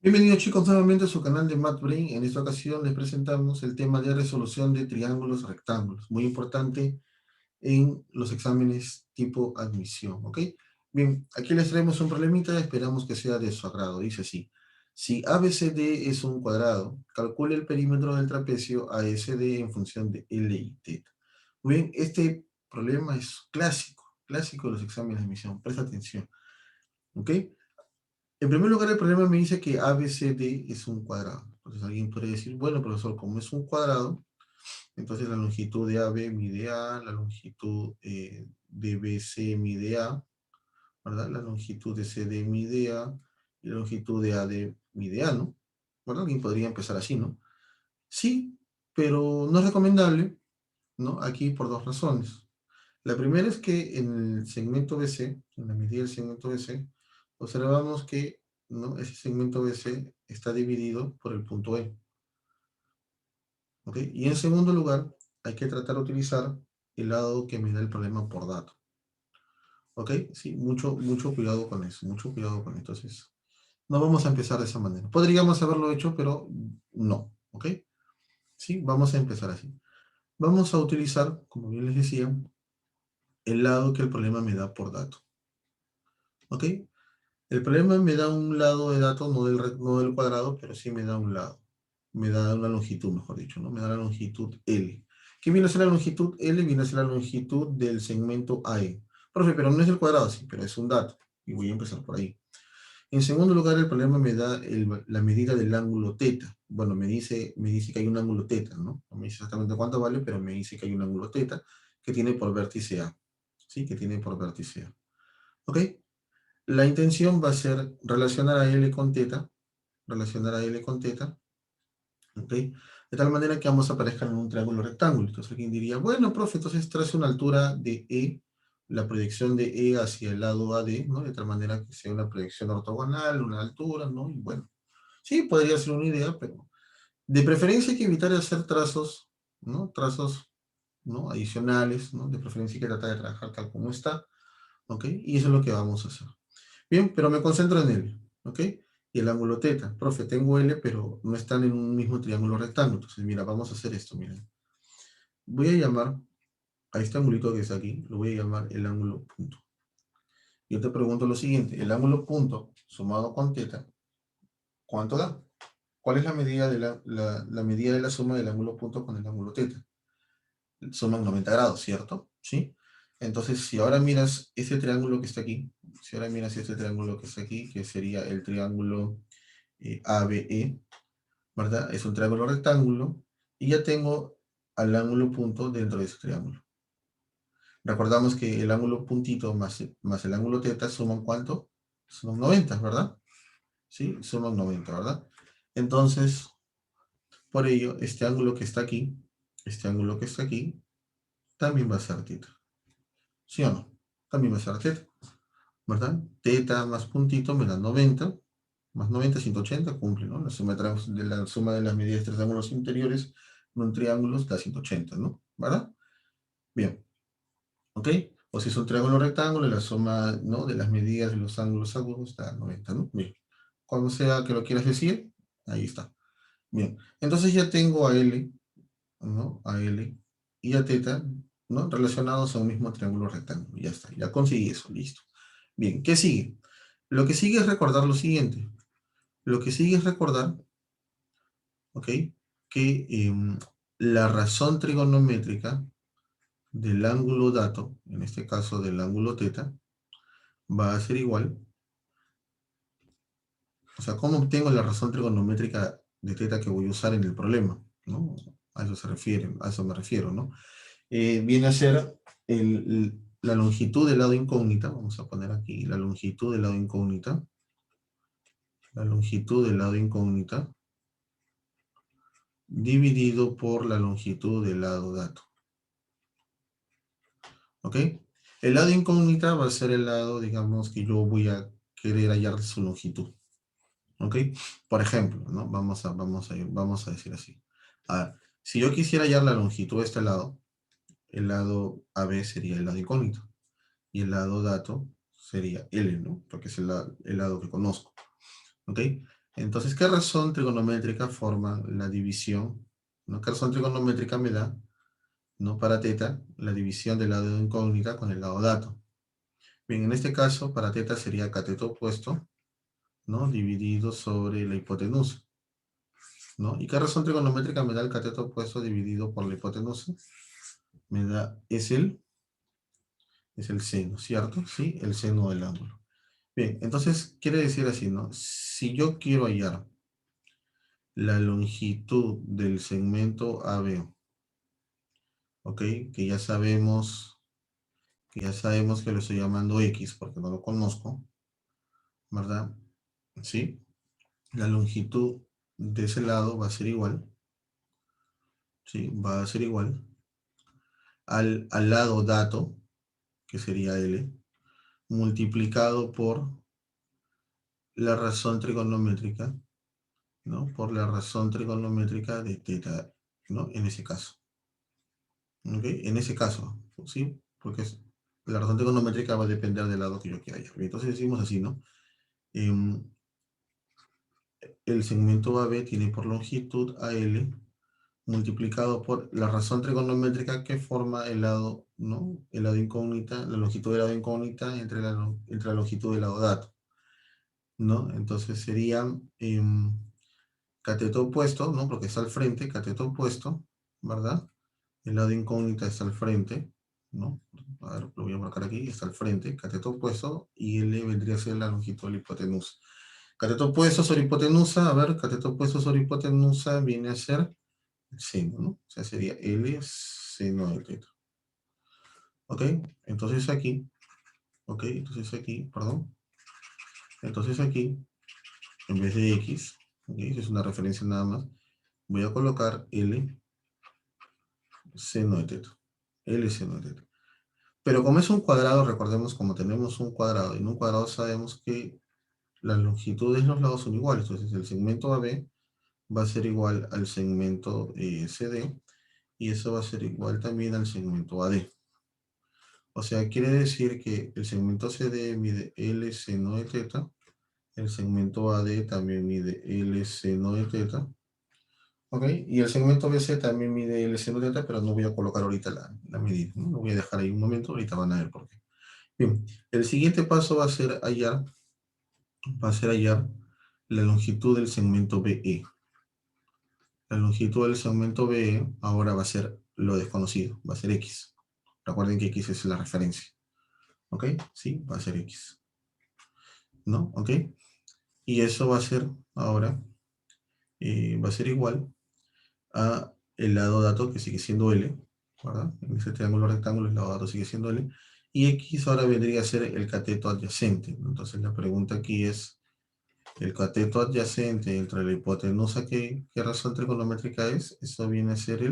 Bienvenidos chicos nuevamente a su canal de MathBrain. En esta ocasión les presentamos el tema de resolución de triángulos rectángulos, muy importante en los exámenes tipo admisión, ¿ok? Bien, aquí les traemos un problemita, esperamos que sea de su agrado. Dice así: si ABCD es un cuadrado, calcule el perímetro del trapecio ASD en función de L y θ. Muy bien, este problema es clásico de los exámenes de admisión, presta atención, ¿ok? En primer lugar, el problema me dice que ABCD es un cuadrado. Entonces alguien puede decir, bueno, profesor, como es un cuadrado, entonces la longitud de AB mide A, la longitud de BC mide A, ¿verdad? La longitud de CD mide A, y la longitud de AD mide A, ¿no? Bueno, alguien podría empezar así, ¿no? Sí, pero no es recomendable, ¿no? Aquí por dos razones. La primera es que en el segmento BC, en la medida del segmento BC, observamos que, ¿no?, ese segmento BC está dividido por el punto E. ¿Ok? Y en segundo lugar, hay que tratar de utilizar el lado que me da el problema por dato. ¿Ok? Sí, mucho cuidado con eso, mucho cuidado con esto. Entonces, no vamos a empezar de esa manera. Podríamos haberlo hecho, pero no. ¿Ok? Sí, vamos a empezar así. Vamos a utilizar, como bien les decía, el lado que el problema me da por dato. ¿Ok? El problema me da un lado de datos, no del cuadrado, pero sí me da un lado. Me da una longitud, mejor dicho, ¿no? Me da la longitud L. ¿Qué viene a ser la longitud L? Viene a ser la longitud del segmento AE. Profe, pero no es el cuadrado, sí, pero es un dato. Y voy a empezar por ahí. En segundo lugar, el problema me da la medida del ángulo θ. Bueno, me dice que hay un ángulo θ, ¿no? No me dice exactamente cuánto vale, pero me dice que hay un ángulo θ que tiene por vértice A. ¿Sí? Que tiene por vértice A. ¿Ok? La intención va a ser relacionar a L con θ, ¿ok? De tal manera que ambos aparezcan en un triángulo rectángulo. Entonces alguien diría, bueno, profe, entonces trace una altura de E, la proyección de E hacia el lado AD, ¿no? De tal manera que sea una proyección ortogonal, una altura, ¿no? Y bueno, sí, podría ser una idea, pero de preferencia hay que evitar hacer trazos, ¿no? Trazos, ¿no?, adicionales, ¿no? De preferencia hay que tratar de trabajar tal como está, ¿ok? Y eso es lo que vamos a hacer. Bien, pero me concentro en L, ¿ok? Y el ángulo θ. Profe, tengo L, pero no están en un mismo triángulo rectángulo. Entonces, mira, vamos a hacer esto, miren. Voy a llamar a este angulito que está aquí, lo voy a llamar el ángulo punto. Yo te pregunto lo siguiente, el ángulo punto sumado con θ, ¿cuánto da? ¿Cuál es la medida de la medida de la suma del ángulo punto con el ángulo θ? Suman 90 grados, ¿cierto? ¿Sí? Entonces, si ahora miras este triángulo que está aquí, si ahora miras este triángulo que está aquí, que sería el triángulo ABE, ¿verdad? Es un triángulo rectángulo, y ya tengo al ángulo punto dentro de ese triángulo. Recordamos que el ángulo puntito más el ángulo θ suman ¿cuánto? Suman 90, ¿verdad? ¿Sí? Suman 90, ¿verdad? Entonces, por ello, este ángulo que está aquí, también va a ser θ. ¿Sí o no? También va a ser θ, ¿verdad? Θ más puntito me da 90, más 90, 180, cumple, ¿no? La suma de las medidas de tres ángulos interiores en un triángulo da 180, ¿no? ¿Verdad? Bien, ¿ok? O si es un triángulo rectángulo, la suma, ¿no?, de las medidas de los ángulos agudos da 90, ¿no? Bien. Cuando sea que lo quieras decir, ahí está. Bien, entonces ya tengo a L, ¿no? A L y a θ, ¿no?, relacionados a un mismo triángulo rectángulo. Ya está, ya conseguí eso, listo. Bien, ¿qué sigue? Lo que sigue es recordar lo siguiente. Lo que sigue es recordar, ¿ok?, que la razón trigonométrica del ángulo dato, en este caso del ángulo θ, va a ser igual. O sea, ¿cómo obtengo la razón trigonométrica de θ que voy a usar en el problema? ¿No? A eso se refiere, a eso me refiero, ¿no? Viene a ser la longitud del lado incógnita, vamos a poner aquí la longitud del lado incógnita, dividido por la longitud del lado dato. ¿Ok? El lado incógnita va a ser el lado, digamos, que yo voy a querer hallar su longitud. ¿Ok? Por ejemplo, ¿no? Vamos a decir así. A ver, si yo quisiera hallar la longitud de este lado, el lado AB sería el lado incógnito. Y el lado dato sería L, ¿no? Porque es el lado que conozco. ¿Ok? Entonces, ¿qué razón trigonométrica forma la división? ¿No? ¿Qué razón trigonométrica me da, ¿no? Para teta, la división del lado de incógnita con el lado dato? Bien, en este caso, para teta sería cateto opuesto, ¿no? Dividido sobre la hipotenusa, ¿no? ¿Y qué razón trigonométrica me da el cateto opuesto dividido por la hipotenusa? Me da, es el seno, ¿cierto? Sí, el seno del ángulo. Bien, entonces quiere decir así, ¿no? Si yo quiero hallar la longitud del segmento AB, ¿ok? Que ya sabemos, que lo estoy llamando X porque no lo conozco, ¿verdad? ¿Sí? La longitud de ese lado va a ser igual, ¿sí? Va a ser igual al lado dato, que sería L, multiplicado por la razón trigonométrica, ¿no? Por la razón trigonométrica de teta, ¿no? En ese caso. ¿Ok? En ese caso, ¿sí? Porque la razón trigonométrica va a depender del lado que yo quiera hallar. Entonces decimos así, ¿no? Em, el segmento AB tiene por longitud AL multiplicado por la razón trigonométrica que forma el lado, ¿no? El lado incógnita, la longitud del lado incógnita entre la longitud del lado dato, ¿no? Entonces sería cateto opuesto, ¿no? Porque está al frente, cateto opuesto, ¿verdad? El lado incógnita está al frente, ¿no? A ver, lo voy a marcar aquí, está al frente, cateto opuesto, y L vendría a ser la longitud de la hipotenusa. Cateto opuesto sobre hipotenusa, a ver, cateto opuesto sobre hipotenusa viene a ser el seno, ¿no? O sea, sería L seno de teta. ¿Ok? Entonces aquí, ¿ok? Entonces aquí, perdón. Entonces aquí, en vez de X, ¿ok? Es una referencia nada más, voy a colocar L seno de teta. L seno de teta. Pero como es un cuadrado, recordemos como tenemos un cuadrado, y en un cuadrado sabemos que las longitudes de los lados son iguales. Entonces el segmento AB va a ser igual al segmento CD, y eso va a ser igual también al segmento AD. O sea, quiere decir que el segmento CD mide L seno de teta, el segmento AD también mide L seno de teta, ¿ok? Y el segmento BC también mide L seno de teta, pero no voy a colocar ahorita la medida, ¿no? Lo voy a dejar ahí un momento, ahorita van a ver por qué. Bien, el siguiente paso va a ser hallar la longitud del segmento BE. La longitud del segmento BE ahora va a ser lo desconocido, va a ser X. Recuerden que X es la referencia. ¿Ok? Sí, va a ser X. ¿No? ¿Ok? Y eso va a ser ahora, va a ser igual a el lado dato que sigue siendo L, ¿verdad? En ese triángulo rectángulo el lado dato sigue siendo L. Y X ahora vendría a ser el cateto adyacente. Entonces la pregunta aquí es, el cateto adyacente entre la hipotenusa, ¿qué razón trigonométrica es? Eso viene a ser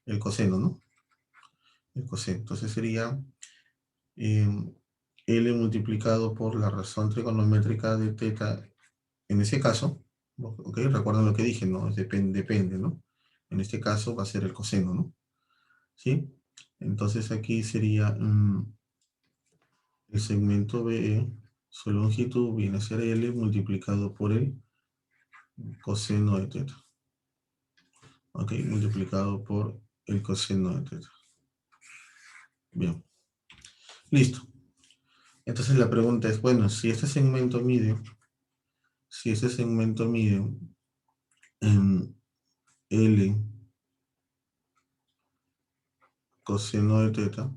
el coseno, ¿no? El coseno. Entonces sería eh, L multiplicado por la razón trigonométrica de teta en ese caso. ¿Ok? Recuerden lo que dije, ¿no? Depende, ¿no? En este caso va a ser el coseno, ¿no? ¿Sí? Entonces aquí sería el segmento BE, su longitud viene a ser L multiplicado por el coseno de teta. ¿Ok? Multiplicado por el coseno de teta. Bien, listo. Entonces la pregunta es, bueno, si este segmento mide en L coseno de teta,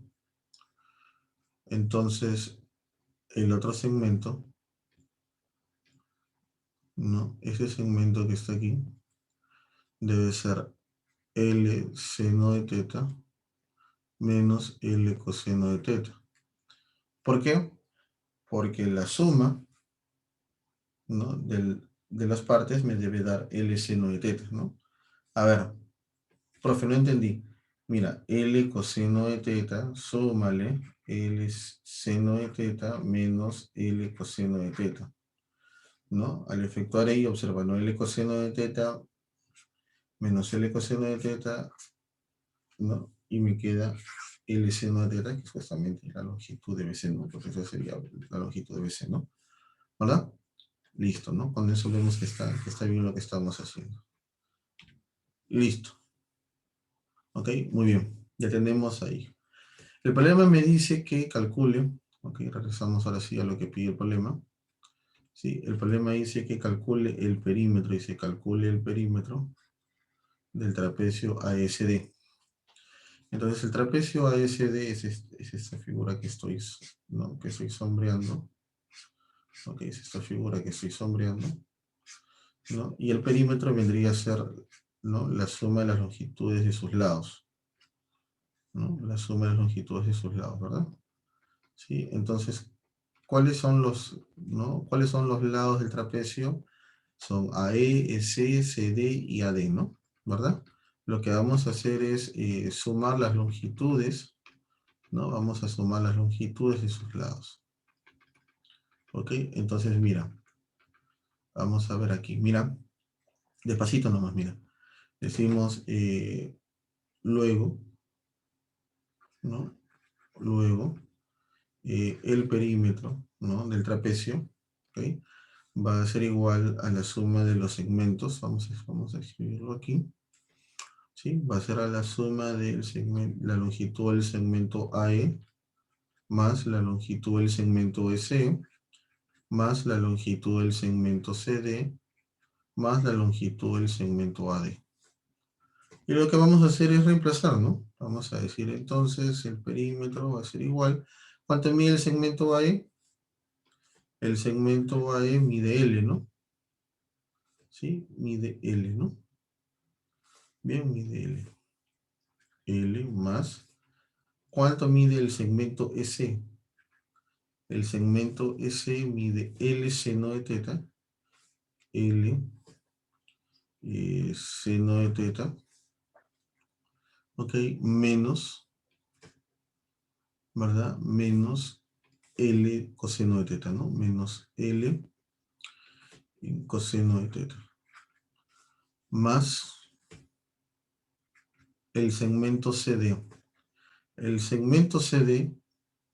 entonces el otro segmento, ¿no? Ese segmento que está aquí, debe ser L seno de teta menos L coseno de teta. ¿Por qué? Porque la suma, ¿no? de las partes me debe dar L seno de teta, ¿no? A ver, profe, no entendí. Mira, L coseno de teta, súmale L seno de teta menos L coseno de teta, ¿no? Al efectuar ahí, observa, ¿no? L coseno de teta menos L coseno de teta, ¿no? Y me queda L seno de teta, que es justamente la longitud de BC, ¿no? Entonces esa sería la longitud de BC, ¿no? ¿Verdad? Listo, ¿no? Con eso vemos que está bien lo que estamos haciendo. Listo. Ok, muy bien. Ya tenemos ahí. El problema me dice que calcule. Ok, regresamos ahora sí a lo que pide el problema. Sí, el problema dice que calcule el perímetro y se calcule el perímetro del trapecio ASD. Entonces el trapecio ASD es esta figura que estoy, ¿no? que estoy sombreando. Ok, es esta figura que estoy sombreando. ¿No? Y el perímetro vendría a ser, ¿no? la suma de las longitudes de sus lados. ¿No? La suma de las longitudes de sus lados, ¿verdad? Sí, entonces, ¿cuáles son ¿no? ¿Cuáles son los lados del trapecio? Son AE, EC, CD y AD, ¿no? ¿Verdad? Lo que vamos a hacer es sumar las longitudes, ¿no? Vamos a sumar las longitudes de sus lados. ¿Ok? Entonces, mira, vamos a ver aquí, mira, despacito nomás, mira. Decimos luego, ¿no? Luego, el perímetro, ¿no? del trapecio, ¿ok? Va a ser igual a la suma de los segmentos, vamos a escribirlo aquí, ¿sí? Va a ser a la suma del segmento, la longitud del segmento AE, más la longitud del segmento EC, más la longitud del segmento CD, más la longitud del segmento AD. Y lo que vamos a hacer es reemplazar, ¿no? Vamos a decir entonces el perímetro va a ser igual. ¿Cuánto mide el segmento AE? El segmento AE mide L, ¿no? ¿Sí? Mide L, ¿no? Bien, mide L. L más. ¿Cuánto mide el segmento EC? El segmento EC mide L seno de teta. L seno de teta. Ok, menos, ¿verdad? Menos L coseno de teta, ¿no? Menos L coseno de teta. Más el segmento CD. El segmento CD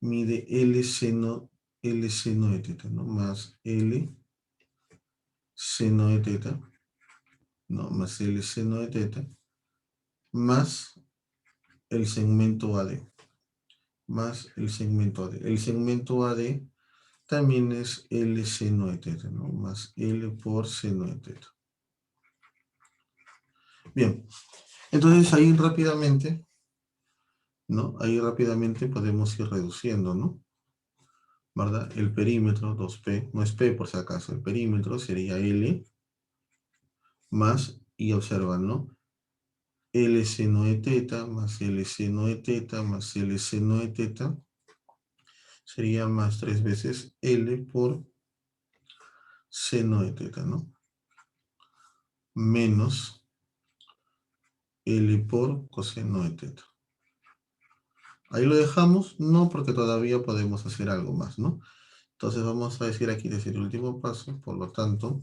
mide L seno de teta, ¿no? Más L seno de teta, ¿no? Más L seno de teta, más el segmento AD, más el segmento AD. El segmento AD también es L seno de teta, ¿no? Más L por seno de teta. Bien, entonces ahí rápidamente, ¿no? Ahí rápidamente podemos ir reduciendo, ¿no? ¿Verdad? El perímetro, 2P, no es P por si acaso, el perímetro sería L más, y observan, ¿no? L seno de teta más L seno de teta más L seno de teta sería más 3 veces L por seno de teta, ¿no? Menos L por coseno de teta. Ahí lo dejamos, no porque todavía podemos hacer algo más, ¿no? Entonces vamos a decir aquí desde el último paso, por lo tanto,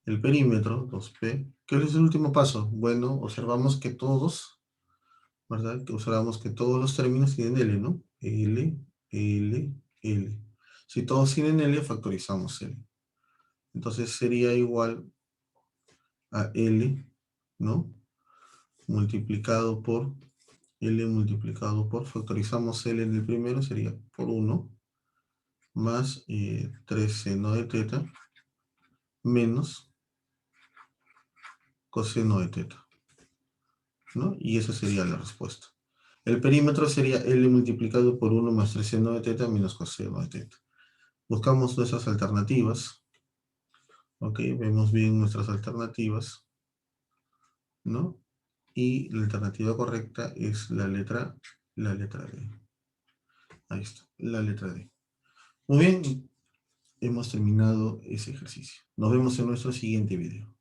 el perímetro, 2P, ¿qué es el último paso? Bueno, observamos que todos, ¿verdad? Que observamos que todos los términos tienen L, ¿no? L, L, L. Si todos tienen L, factorizamos L. Entonces sería igual a L, ¿no? Multiplicado por L multiplicado por, factorizamos L en el primero, sería por 1, más 3 seno de teta, menos coseno de teta, ¿no? Y esa sería la respuesta. El perímetro sería L multiplicado por 1 más 3 seno de teta menos coseno de teta. Buscamos nuestras alternativas. Ok, vemos bien nuestras alternativas, ¿no? Y la alternativa correcta es la letra D. Ahí está, la letra D. Muy bien, hemos terminado ese ejercicio. Nos vemos en nuestro siguiente video.